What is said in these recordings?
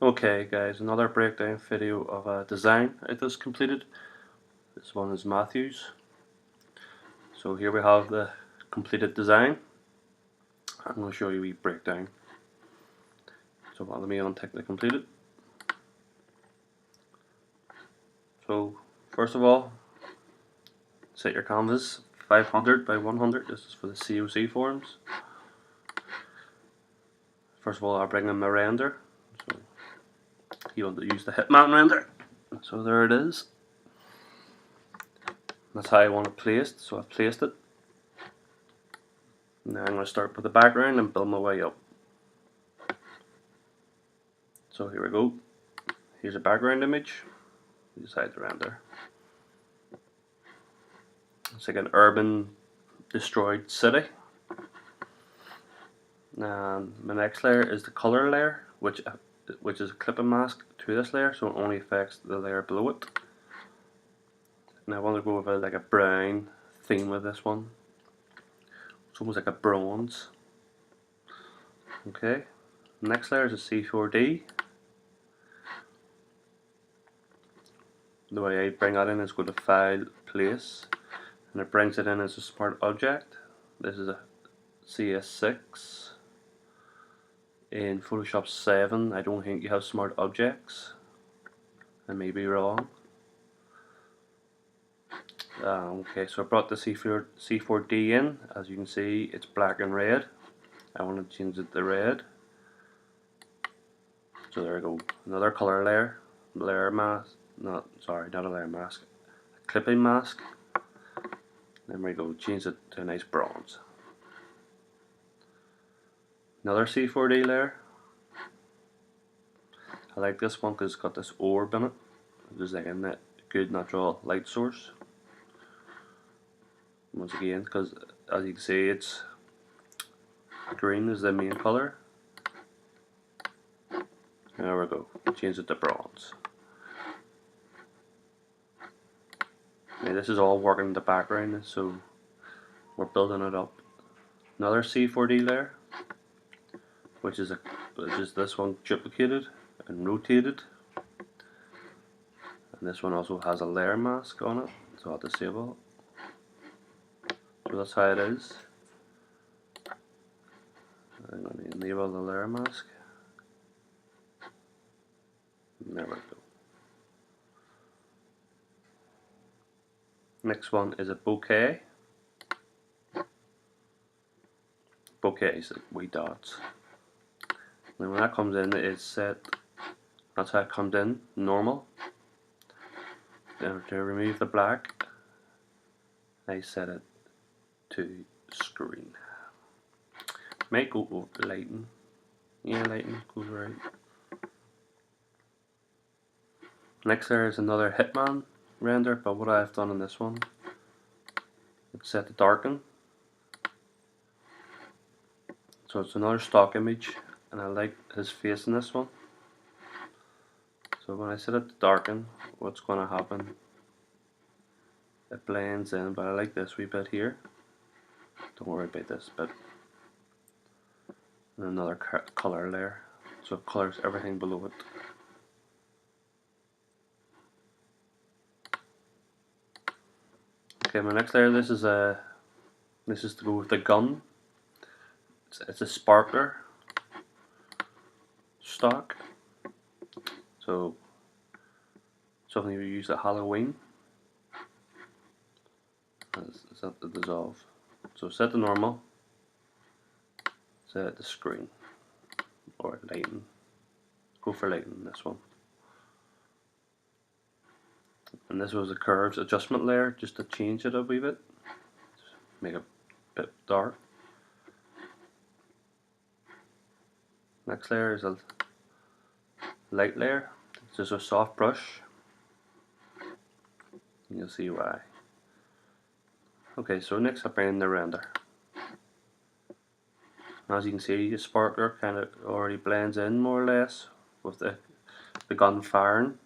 Okay guys, another breakdown video of a design I just completed. This one is Mathew's. So here we have the completed design. I'm going to show you a breakdown. So let me untick the completed. So first of all, set your canvas 500 by 100. This is for the COC forms. First of all, I'll bring in my render. So you want to use the Hitman render. So there it is. That's how I want it placed, so I've placed it. Now I'm going to start with the background and build my way up. So here we go. Here's a background image. Decide to render. It's like an urban destroyed city. And my next layer is the color layer, which is a clipping mask to this layer, so it only affects the layer below it. And I want to go with like a brown theme with this one. It's almost like a bronze. Okay. Next layer is a C4D. The way I bring that in is go to File, Place, and it brings it in as a smart object. This is a CS6. In Photoshop 7, I don't think you have smart objects. I may be wrong. Okay, so I brought the C4D in. As you can see, it's black and red. I want to change it to red. So there we go. Another color layer. Layer mask. Not a layer mask. A clipping mask. Then we go. Change it to a nice bronze. Another C4D layer. I like this one because it's got this orb in it. It's like a good natural light source. Once again, because as you can see, it's green is the main color. There we go. Change it to bronze. Now this is all working in the background, so we're building it up. Another C4D layer, which is this one duplicated and rotated. And this one also has a layer mask on it, so I'll disable it. So that's how it is. I'm going to enable the layer mask. And there we go. Next one is a bouquet. Bouquets, like wee dots. And when that comes in, it's set. That's how it comes in, normal. Then to remove the black, I set it to screen. Might go over lighting. Yeah, lighting goes right. Next there is another Hitman render, but what I've done in this one, it's set to darken. So it's another stock image, and I like his face in this one. So when I set it to darken, what's going to happen? It blends in, but I like this wee bit here. Don't worry about this bit. And another color layer, so it colors everything below it. Okay, my next layer. This is to go with the gun. It's a sparkler stock. So something you use at Halloween. Set to dissolve. So set to normal. Set it to screen or lighting. Go for lighting this one. And this was a curves adjustment layer just to change it a wee bit. Just make it a bit dark. Next layer is a light layer. It's just a soft brush. And you'll see why. Okay, so next I bring in the render. As you can see, the sparkler kind of already blends in more or less with the gun firing.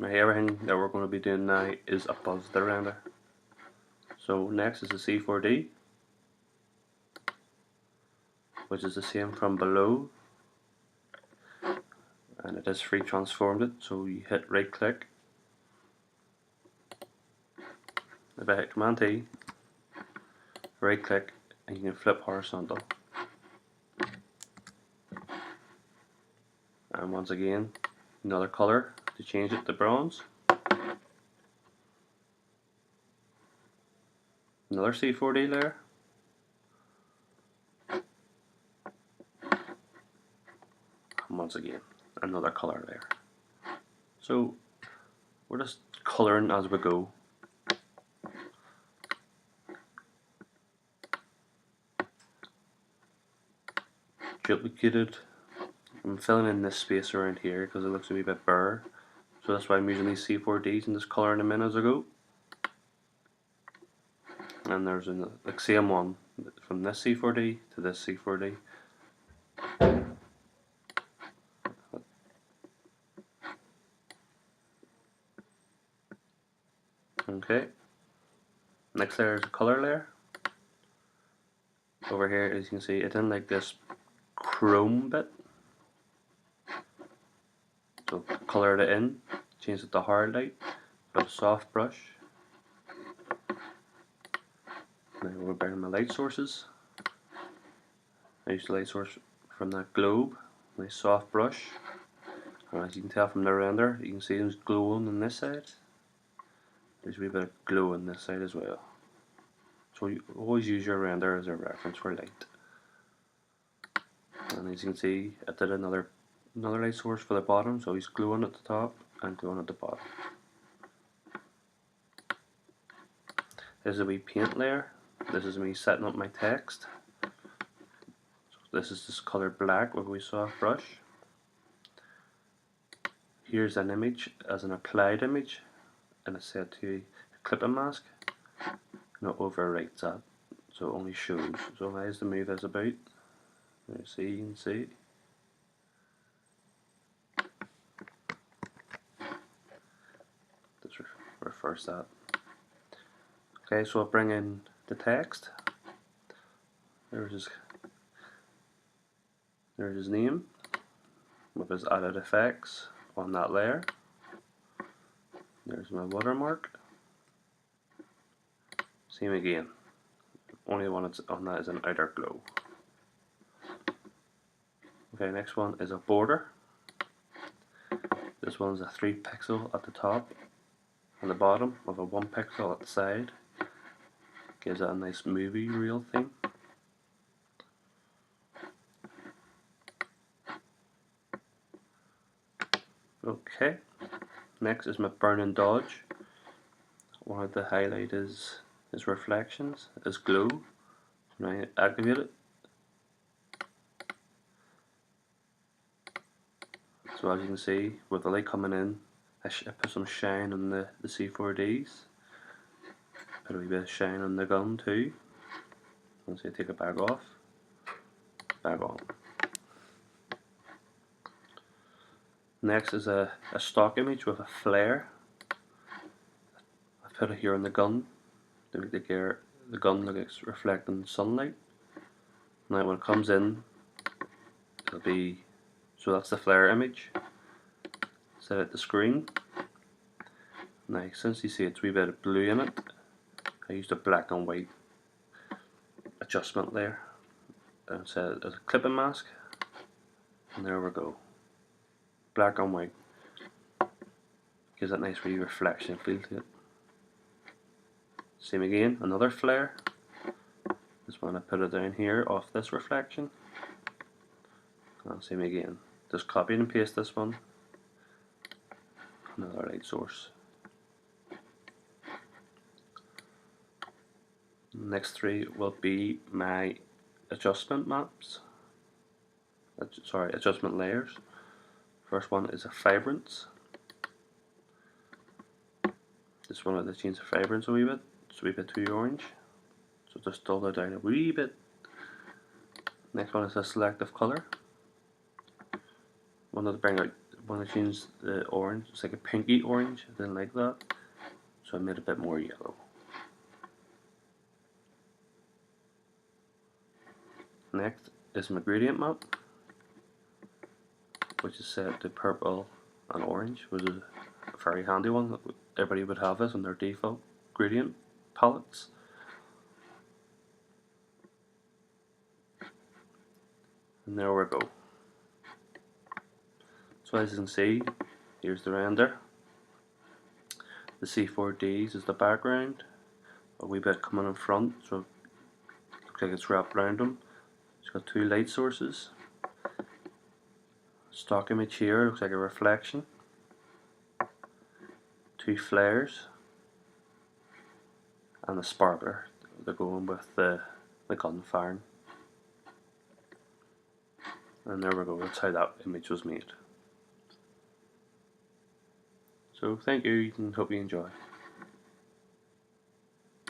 Now everything that we're going to be doing now is above the render. So next is the C4D. which is the same from below, and it is free transformed it. So you hit right click. If I hit Command T, right click, and you can flip horizontal. And once again, another color to change it to bronze. Another C4D layer. And once again, another color layer. So we're just colouring as we go. Duplicated. I'm filling in this space around here because it looks a wee bit bare. So that's why I'm using these C4Ds and just colouring them in as I go. And there's the same one from this C4D to this C4D. Okay. Next layer is a colour layer. Over here, as you can see, it didn't like this chrome bit. So coloured it in, changed it to hard light, put a soft brush. Now we're bringing my light sources. I used the light source from that globe, nice soft brush. And as you can tell from the render, you can see there's glowing on this side. There's a wee bit of glow on this side as well. So you always use your render as a reference for light. And as you can see, I did another light source for the bottom, so he's glowing at the top and glowing at the bottom. There's a wee paint layer. This is me setting up my text. So this is just coloured black with a wee soft brush. Here's an image as an applied image, and it's set to clipping mask. And it overwrites that, so it only shows. So as to move this about, you can see. Just reverse that. Okay, so I'll bring in the text. There's his name with his added effects on that layer. There's my watermark. Same again. Only one that's on that is an outer glow. Okay, next one is a border. This one's a 3 pixel at the top and the bottom with a 1 pixel at the side. Gives it a nice movie reel theme. Okay, next is my burn and dodge. One of the highlight is reflections, is glow. Now I activate it. So as you can see, with the light coming in, I put some shine on the C4Ds. Put a wee bit of shine on the gun too. Once you take it back off, back on. Next is a stock image with a flare. I've put it here on the gun to make the gun look like it's reflecting sunlight. Now when it comes in, it'll be, so that's the flare image. Set it to screen. Now since you see it's a wee bit of blue in it, I used a black and white adjustment layer and set it as a clipping mask, and there we go. Black and white gives that nice wee reflection feel to it. Same again, another flare. This one I put it down here off this reflection. And same again, just copy and paste this one. Another light source. Next 3 will be my adjustment maps. Sorry, adjustment layers. First one is a vibrance. This one will change the vibrance a wee bit. It's a wee bit too orange, so just dull it down a wee bit. Next one is a selective colour. One to bring out, want to change the orange. It's like a pinky orange. I didn't like that, so I made it a bit more yellow. Next is my gradient map, which is set to purple and orange, which is a very handy one. Everybody would have this on their default gradient palettes. And there we go. So as you can see, here's the render. The C4Ds is the background, a wee bit coming in front, so it looks like it's wrapped around them. It's got two light sources. Stock image here looks like a reflection. Two flares. And a sparkler. They're going with the gun firing. And there we go, that's how that image was made. So thank you and hope you enjoy.